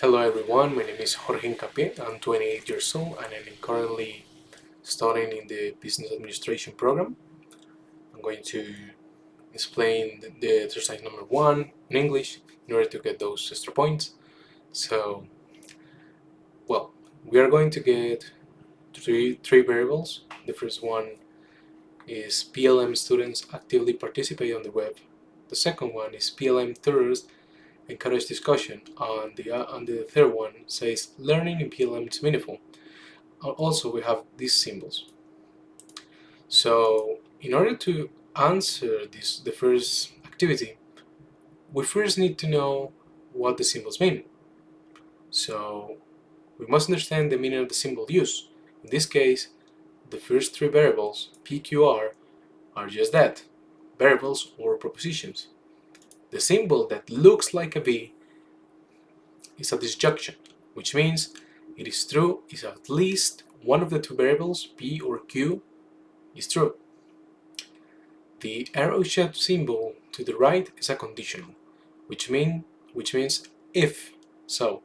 Hello everyone, my name is Jorge Hincapie. I'm 28 years old and I'm currently studying in the Business Administration program. I'm going to explain the exercise number 1 in English in order to get those extra points. So, we are going to get three variables. The first one is PLM students actively participate on the web. The second one is PLM tutors encourage discussion, and the third one says learning in PLM is meaningful. Also, we have these symbols. So, in order to answer the first activity, we first need to know what the symbols mean. So, we must understand the meaning of the symbol used. In this case, the first three variables, P, Q, R, are just that, variables or propositions. The symbol that looks like a V is a disjunction, which means it is true if at least one of the two variables, P or Q, is true. The arrow-shaped symbol to the right is a conditional, which means if. So,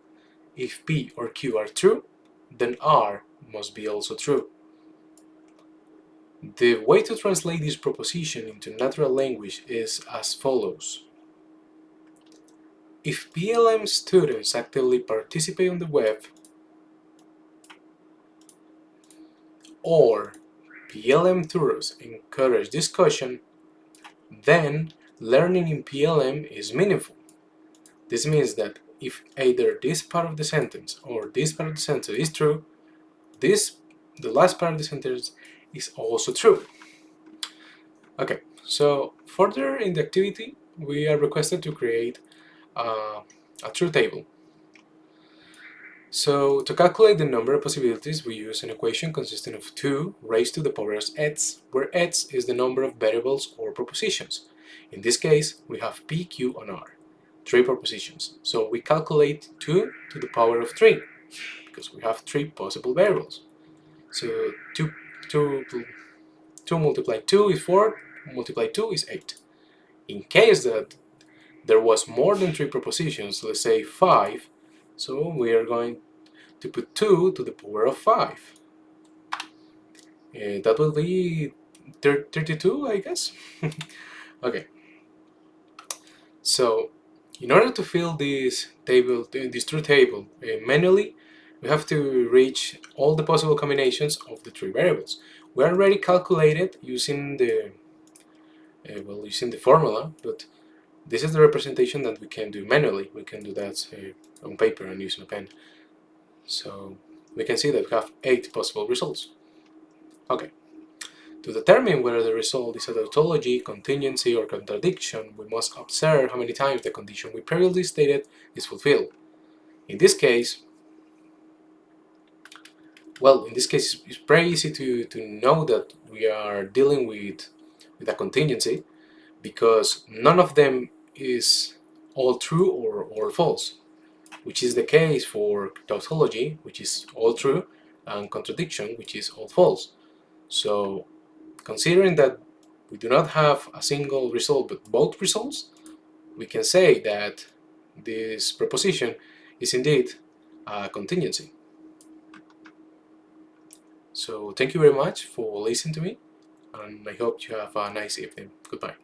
if P or Q are true, then R must be also true. The way to translate this proposition into natural language is as follows. If PLM students actively participate on the web, or PLM tutors encourage discussion, then learning in PLM is meaningful. This means that if either this part of the sentence or this part of the sentence is true, the last part of the sentence is also true. Okay, so further in the activity, we are requested to create a truth table. So to calculate the number of possibilities, we use an equation consisting of 2 raised to the power of x, where x is the number of variables or propositions. In this case, we have p, q, and r, 3 propositions. So we calculate 2 to the power of 3, because we have 3 possible variables. So 2 multiplied 2 is 4, multiplied 2 is 8. In case that there was more than 3 propositions, let's say 5, so we are going to put 2 to the power of 5. That will be 32, I guess. Okay. So, in order to fill this truth table manually, we have to reach all the possible combinations of the 3 variables. We already calculated using the formula, but this is the representation that we can do manually. We can do that on paper and using a pen. So we can see that we have 8 possible results. Okay. To determine whether the result is a tautology, contingency, or contradiction, we must observe how many times the condition we previously stated is fulfilled. In this case, it's very easy to know that we are dealing with a contingency, because none of them is all true or all false, which is the case for tautology, which is all true, and contradiction, which is all false. So, considering that we do not have a single result but both results, we can say that this proposition is indeed a contingency. So thank you very much for listening to me, and I hope you have a nice evening. Goodbye.